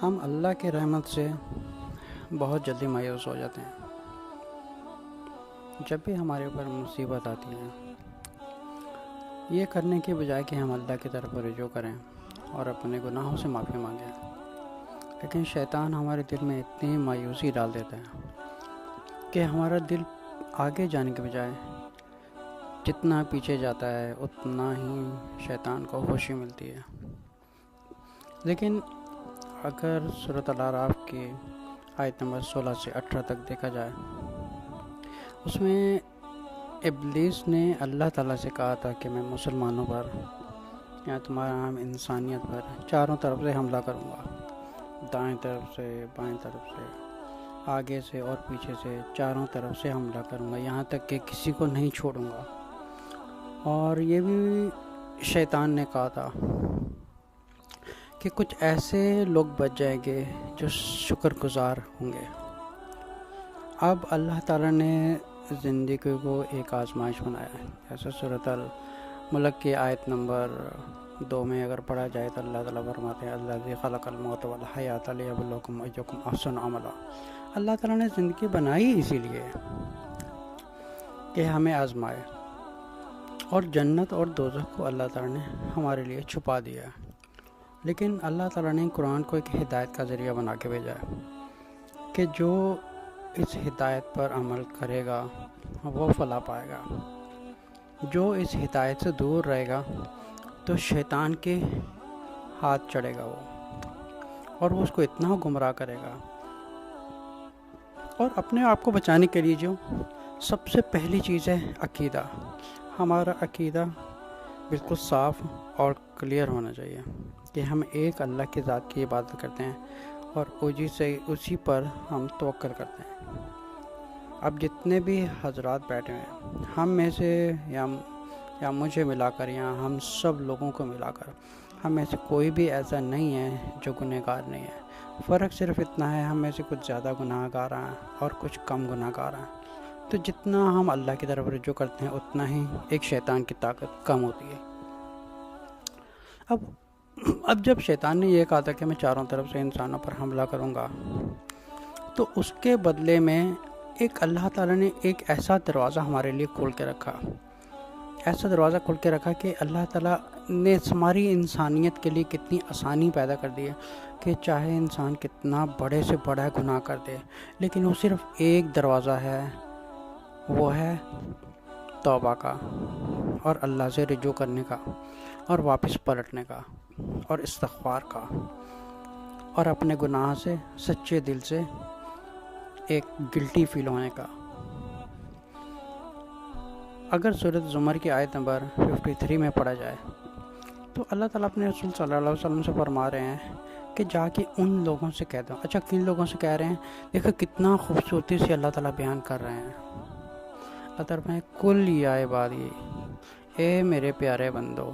ہم اللہ کی رحمت سے بہت جلدی مایوس ہو جاتے ہیں۔ جب بھی ہمارے اوپر مصیبت آتی ہے، یہ کرنے کے بجائے کہ ہم اللہ کی طرف رجوع کریں اور اپنے گناہوں سے معافی مانگیں، لیکن شیطان ہمارے دل میں اتنی مایوسی ڈال دیتا ہے کہ ہمارا دل آگے جانے کے بجائے جتنا پیچھے جاتا ہے اتنا ہی شیطان کو خوشی ملتی ہے۔ لیکن اگر سورۃ الاعراف کی آیت نمبر 16 سے 18 تک دیکھا جائے، اس میں ابلیس نے اللہ تعالیٰ سے کہا تھا کہ میں مسلمانوں پر یا تمام انسانیت پر چاروں طرف سے حملہ کروں گا، دائیں طرف سے، بائیں طرف سے، آگے سے اور پیچھے سے، چاروں طرف سے حملہ کروں گا، یہاں تک کہ کسی کو نہیں چھوڑوں گا۔ اور یہ بھی شیطان نے کہا تھا کہ کچھ ایسے لوگ بچ جائیں گے جو شکر گزار ہوں گے۔ اب اللہ تعالیٰ نے زندگی کو ایک آزمائش بنایا ہے، جیسے سورۃ الملک کی آیت نمبر 2 میں اگر پڑھا جائے تو اللہ تعالیٰ فرماتے ہیں الذی خلق الموت والحیات لیبلوکم ایکم احسن عملا۔ اللہ تعالیٰ نے زندگی بنائی اسی لیے کہ ہمیں آزمائے، اور جنت اور دوزخ کو اللہ تعالیٰ نے ہمارے لیے چھپا دیا ہے، لیکن اللہ تعالیٰ نے قرآن کو ایک ہدایت کا ذریعہ بنا کے بھیجا ہے کہ جو اس ہدایت پر عمل کرے گا وہ فلاح پائے گا، جو اس ہدایت سے دور رہے گا تو شیطان کے ہاتھ چڑھے گا وہ، اور وہ اس کو اتنا گمراہ کرے گا۔ اور اپنے آپ کو بچانے کے لیے جو سب سے پہلی چیز ہے عقیدہ، ہمارا عقیدہ بالکل صاف اور کلیئر ہونا چاہیے کہ ہم ایک اللہ کی ذات کی عبادت کرتے ہیں اور اسی پر ہم توکل کرتے ہیں۔ اب جتنے بھی حضرات بیٹھے ہیں، ہم میں سے یا مجھے ملا کر یا ہم سب لوگوں کو ملا کر ہم میں سے کوئی بھی ایسا نہیں ہے جو گنہگار نہیں ہے۔ فرق صرف اتنا ہے، ہم میں سے کچھ زیادہ گناہ گار ہیں اور کچھ کم گناہ گار ہیں۔ تو جتنا ہم اللہ کی طرف رجوع کرتے ہیں اتنا ہی ایک شیطان کی طاقت کم ہوتی ہے۔ اب جب شیطان نے یہ کہا تھا کہ میں چاروں طرف سے انسانوں پر حملہ کروں گا، تو اس کے بدلے میں ایک اللہ تعالیٰ نے ایک ایسا دروازہ ہمارے لیے کھول کے رکھا کہ اللہ تعالیٰ نے ہماری انسانیت کے لیے کتنی آسانی پیدا کر دی ہے کہ چاہے انسان کتنا بڑے سے بڑا گناہ کر دے، لیکن وہ صرف ایک دروازہ ہے، وہ ہے توبہ کا اور اللہ سے رجوع کرنے کا اور واپس پلٹنے کا اور استغفار کا، اور اپنے گناہ سے سچے دل سے ایک گلٹی فیل ہونے کا۔ اگر سورۃ زمر کی آیت نمبر 53 میں پڑھا جائے تو اللہ تعالیٰ اپنے رسول صلی اللہ علیہ وسلم سے فرما رہے ہیں کہ جا کے ان لوگوں سے کہہ دو۔ اچھا، کن لوگوں سے کہہ رہے ہیں؟ دیکھو کتنا خوبصورتی سے اللہ تعالیٰ بیان کر رہے ہیں۔ اللہ تعالیٰ نے کل یا عبادی، اے میرے پیارے بندو،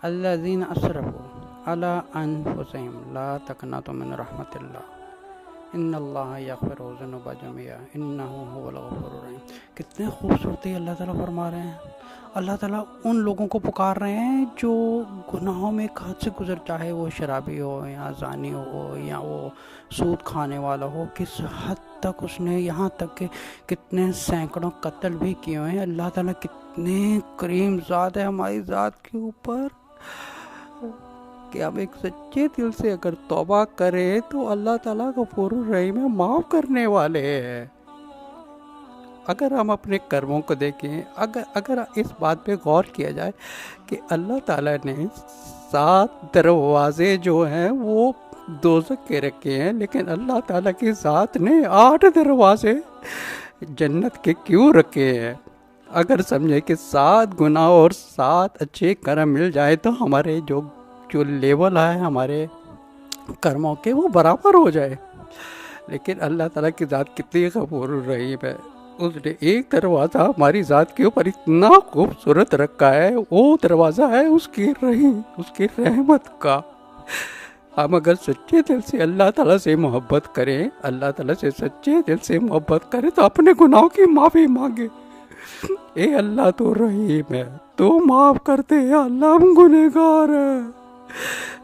الذین اسرفوا علی انفسہم لا تقنطوا من رحمت اللہ ان اللہ یغفر الذنوب جميعا انہ هو الغفور الرحیم۔ کتنے خوبصورتی اللہ تعالیٰ فرما رہے ہیں۔ اللہ تعالیٰ ان لوگوں کو پکار رہے ہیں جو گناہوں میں ایک حد سے گزر، چاہے وہ شرابی ہو یا زانی ہو یا وہ سود کھانے والا ہو، کس حد تک اس نے، یہاں تک کہ کتنے سینکڑوں قتل بھی کیے ہوئے ہیں۔ اللہ تعالیٰ کتنے کریم ذات ہے ہماری ذات کے اوپر کہ ہم ایک سچے دل سے اگر توبہ کریں تو اللہ تعالیٰ غفور الرحیم ہے، معاف کرنے والے ہیں۔ اگر ہم اپنے کرموں کو دیکھیں، اگر اس بات پہ غور کیا جائے کہ اللہ تعالیٰ نے 7 دروازے جو ہیں وہ دوزخ کے رکھے ہیں، لیکن اللہ تعالیٰ کی ذات نے 8 دروازے جنت کے کیوں رکھے ہیں؟ اگر سمجھے کہ 7 گناہ اور 7 اچھے کرم مل جائے تو ہمارے جو لیول ہے ہمارے کرموں کے وہ برابر ہو جائے، لیکن اللہ تعالیٰ کی ذات کتنی غفور الرحیم ہے۔ اس نے ایک دروازہ ہماری ذات کے اوپر اتنا خوبصورت رکھا ہے، وہ دروازہ ہے اس کی رحمت کا۔ ہم اگر سچے دل سے اللہ تعالیٰ سے محبت کریں، اللہ تعالیٰ سے سچے دل سے محبت کریں تو اپنے گناہوں کی معافی مانگے۔ اے اللہ تو رحیم ہے، تو معاف کرتے ہیں، اللہ ہم گنہگار ہیں۔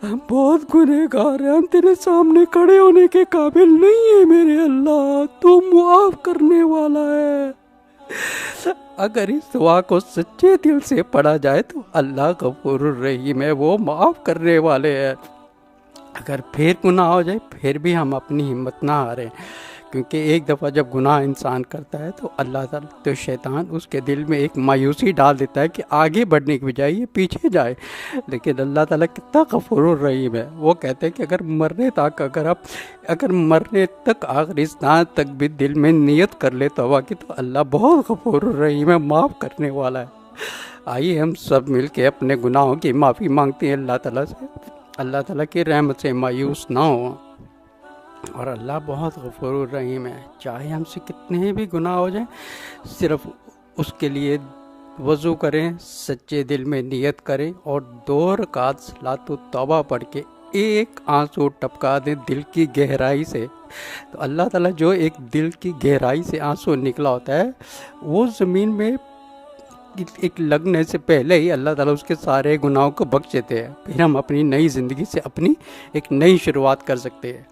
ہم بہت گنہگار ہیں، ہم تیرے سامنے کھڑے ہونے کے قابل نہیں ہیں میرے اللہ، تو معاف کرنے والا ہے۔ اگر اس دعا کو سچے دل سے پڑھا جائے تو اللہ غفور الرحیم ہے، وہ معاف کرنے والے ہیں۔ اگر پھر گناہ ہو جائے پھر بھی ہم اپنی ہمت نہ ہاریں، کیونکہ ایک دفعہ جب گناہ انسان کرتا ہے تو اللہ تعالیٰ تو شیطان اس کے دل میں ایک مایوسی ڈال دیتا ہے کہ آگے بڑھنے کی بجائے یہ پیچھے جائے، لیکن اللہ تعالیٰ کتنا غفور الرحیم ہے، وہ کہتے ہیں کہ اگر مرنے تک آخری سانس تک بھی دل میں نیت کر لے توبہ کی تو اللہ بہت غفور الرحیم ہے، معاف کرنے والا ہے۔ آئیے ہم سب مل کے اپنے گناہوں کی معافی مانگتے ہیں اللہ تعالیٰ سے، اللہ تعالیٰ کی رحمت سے مایوس نہ ہوں، اور اللہ بہت غفور الرحیم ہے۔ چاہے ہم سے کتنے بھی گناہ ہو جائیں، صرف اس کے لیے وضو کریں، سچے دل میں نیت کریں اور 2 رکعت صلاۃ التوبہ پڑھ کے ایک آنسو ٹپکا دیں دل کی گہرائی سے، تو اللہ تعالیٰ جو ایک دل کی گہرائی سے آنسو نکلا ہوتا ہے وہ زمین میں ایک لگنے سے پہلے ہی اللہ تعالیٰ اس کے سارے گناہوں کو بخش دیتے ہیں، پھر ہم اپنی نئی زندگی سے اپنی ایک نئی شروعات کر سکتے ہیں۔